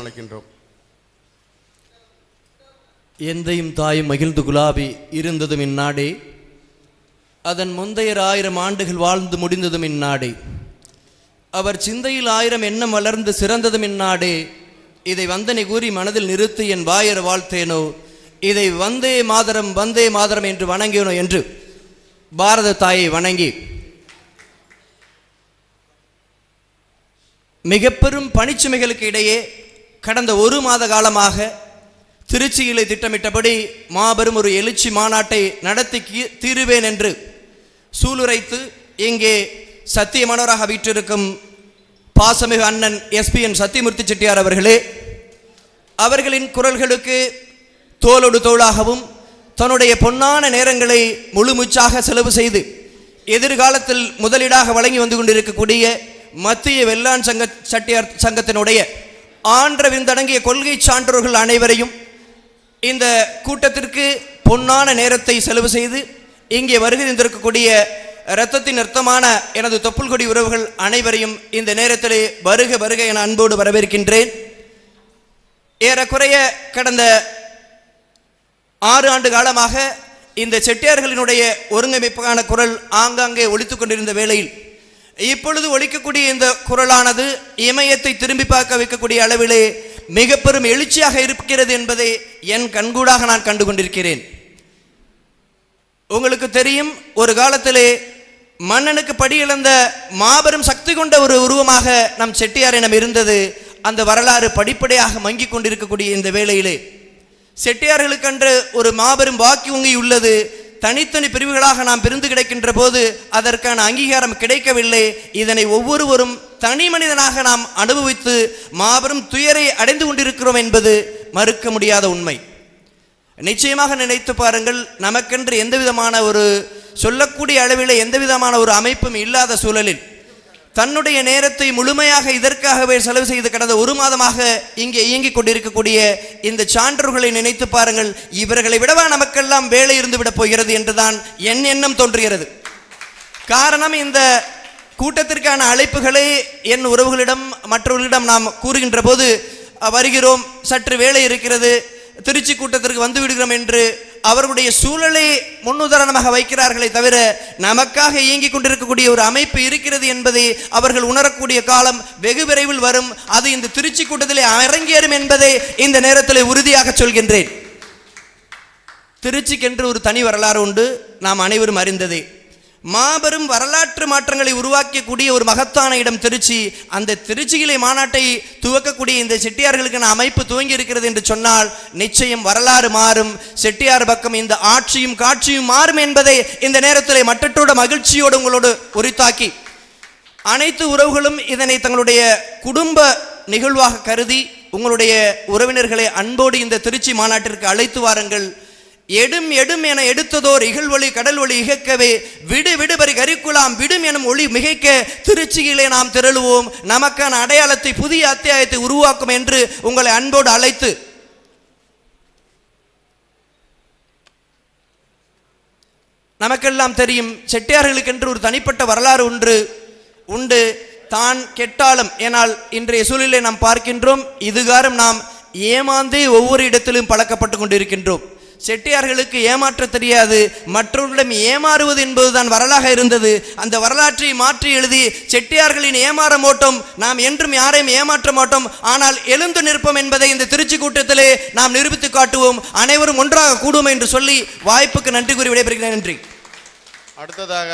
அழைக்கின்றோம். எந்தையும் தாயும் மகிழ்ந்து குலாபி இருந்ததும் இந்நாடே, அதன் முந்தைய 1000 ஆண்டுகள் வாழ்ந்து முடிந்ததும் இந்நாடே, அவர் சிந்தையில் 1000 எண்ணம் வளர்ந்து சிறந்ததும் இந்நாடே. இதை வந்தனை கூறி மனதில் நிறுத்தி என் வாயர வாழ்த்தேனோ, இதை வந்தே மாதரம் என்று வணங்கினோ என்று பாரத தாயை வணங்கி மிக பெரும் பணிச்சுமைகளுக்கு இடையே கடந்த 1 மாத காலமாக திருச்சியிலே திட்டமிட்டபடி மாபெரும் ஒரு எழுச்சி மாநாட்டை நடத்தி தீருவேன் என்று சூளுரைத்து இங்கே சத்தியமனோராக வீற்றிருக்கும் பாசமிகு அண்ணன் எஸ்பிஎன் சத்தியமூர்த்தி செட்டியார் அவர்களே, அவர்களின் குரல்களுக்கு தோளோடு தோளாகவும் தன்னுடைய பொன்னான நேரங்களை முழுமூச்சாக செலவு செய்து எதிர்காலத்தில் முதலீடாக வழங்கி வந்து கொண்டிருக்கக்கூடிய மத்திய வெள்ளாண் செட்டியார் சங்கத்தினுடைய ஆன்ற விந்தடங்கிய கொள்கை சான்றோர்கள் அனைவரையும் இந்த கூட்டத்திற்கு பொன்னான நேரத்தை செலவு செய்து இங்கே வருகை தந்திருக்கக்கூடிய இரத்தத்தின் அர்த்தமான எனது தொப்புள் கொடி உறவுகள் அனைவரையும் இந்த நேரத்திலே வருக வருக என அன்போடு வரவேற்கின்றேன். ஏறக்குறைய கடந்த 6 ஆண்டு காலமாக இந்த செட்டியார்களினுடைய ஒருங்கமைப்பான குரல் ஆங்காங்கே ஒலித்துக் கொண்டிருந்த வேளையில் இப்பொழுது ஒலிக்கக்கூடிய இந்த குரலானது இமயத்தை திரும்பி பார்க்க வைக்கக்கூடிய அளவிலே மிக பெரும் எழுச்சியாக இருக்கிறது என்பதை என் கண்கூடாக நான் கண்டு கொண்டிருக்கிறேன். உங்களுக்கு தெரியும், ஒரு காலத்திலே மன்னனுக்கு படியிழந்த மாபெரும் சக்தி கொண்ட ஒரு உருவமாக நம் செட்டியாரினம் இருந்தது. அந்த வரலாறு படிப்படியாக மங்கிக் கொண்டிருக்கக்கூடிய இந்த வேளையிலே செட்டியார்களுக்கென்று ஒரு மாபெரும் வாக்கி வங்கி உள்ளது. தனித்தனி பிரிவுகளாக நாம் பிரிந்து கிடைக்கின்ற போது அதற்கான அங்கீகாரம் கிடைக்கவில்லை. இதனை ஒவ்வொருவரும் தனி மனிதனாக நாம் அனுபவித்து மாபெரும் துயரை அடைந்து கொண்டிருக்கிறோம் என்பது மறுக்க முடியாத உண்மை. நிச்சயமாக நினைத்து பாருங்கள், நமக்கென்று எந்த விதமான ஒரு சொல்லக்கூடிய அளவில் எந்த விதமான ஒரு அமைப்பும் இல்லாத சூழலில் தன்னுடைய நேரத்தை முழுமையாக இதற்காகவே செலவு செய்து கடந்த 1 மாதமாக இங்கே இயங்கிக் கொண்டிருக்கக்கூடிய இந்த சான்றோர்களை நினைத்து பாருங்கள். இவர்களை விடவா நமக்கெல்லாம் வேலை இருந்து விட போகிறது என்றுதான் என் எண்ணம் தோன்றுகிறது. காரணம், இந்த கூட்டத்திற்கான அழைப்புகளை என் உறவுகளிடம் மற்றவர்களிடம் நாம் கூறுகின்ற போது வருகிறோம், சற்று வேலை இருக்கிறது, திருச்சி கூட்டத்திற்கு வந்து விடுகிறோம் என்று அவர்களுடைய சூழலை முன்னுதாரணமாக வைக்கிறார்களே தவிர நமக்காக இயங்கிக் கொண்டிருக்கக்கூடிய ஒரு அமைப்பு இருக்கிறது என்பதை அவர்கள் உணரக்கூடிய காலம் வெகு விரைவில் வரும். அது இந்த திருச்சி கூட்டத்திலே அரங்கேறும் என்பதை இந்த நேரத்தில் உறுதியாக சொல்கின்றேன். திருச்சிக்கென்று ஒரு தனி வரலாறு உண்டு, நாம் அனைவரும் அறிந்ததே. மாபெரும் வரலாற்று மாற்றங்களை உருவாக்கக்கூடிய ஒரு மகத்தான இடம் திருச்சி. அந்த திருச்சியிலே மாநாட்டை துவக்கக்கூடிய இந்த செட்டியார்களுக்கான அமைப்பு துவங்கி இருக்கிறது என்று சொன்னால் நிச்சயம் வரலாறு மாறும். செட்டியார் பக்கம் இந்த ஆட்சியும் காட்சியும் மாறும் என்பதை இந்த நேரத்திலே மற்றற்றோட மகிழ்ச்சியோடு உங்களோடு உரித்தாக்கி அனைத்து உறவுகளும் இதனை தங்களுடைய குடும்ப நிகழ்வாக கருதி உங்களுடைய உறவினர்களை அன்போடு இந்த திருச்சி மாநாட்டிற்கு அழைத்து வாருங்கள். எடும் எடும் என எடுத்ததோர் இகழ்வொளி கடல் ஒளி இகக்கவே விடு விடுபறி கரிக்குலாம் விடும் எனும் ஒளி மிகைக்க திருச்சியிலே நாம் திரளுவோம், நமக்கான அடையாளத்தை புதிய அத்தியாயத்தை உருவாக்கும் என்று உங்களை அன்போடு அழைத்து நமக்கெல்லாம் தெரியும், செட்டியார்களுக்கென்று ஒரு தனிப்பட்ட வரலாறு உண்டு. தான் கெட்டாலும், ஏனால் இன்றைய சூழலை நாம் பார்க்கின்றோம், இதுகாரம் நாம் ஏமாந்தே ஒவ்வொரு இடத்திலும் பழக்கப்பட்டு கொண்டிருக்கின்றோம். செட்டியார்களுக்கு ஏமாற்ற தெரியாது, மற்றவர்களிடம் ஏமாறுவது என்பதுதான் வரலாக இருந்தது. அந்த வரலாற்றை மாற்றி எழுதி செட்டியார்களின் ஏமாற மாட்டோம், நாம் என்றும் யாரையும் ஏமாற்ற மாட்டோம், ஆனால் எழுந்து நிற்போம் என்பதை இந்த திருச்சி கூட்டத்திலே நாம் நிரூபித்து காட்டுவோம். அனைவரும் ஒன்றாக கூடுவோம் என்று சொல்லி வாய்ப்புக்கு நன்றி கூறி விடைபெறுகிறேன். நன்றி. அடுத்ததாக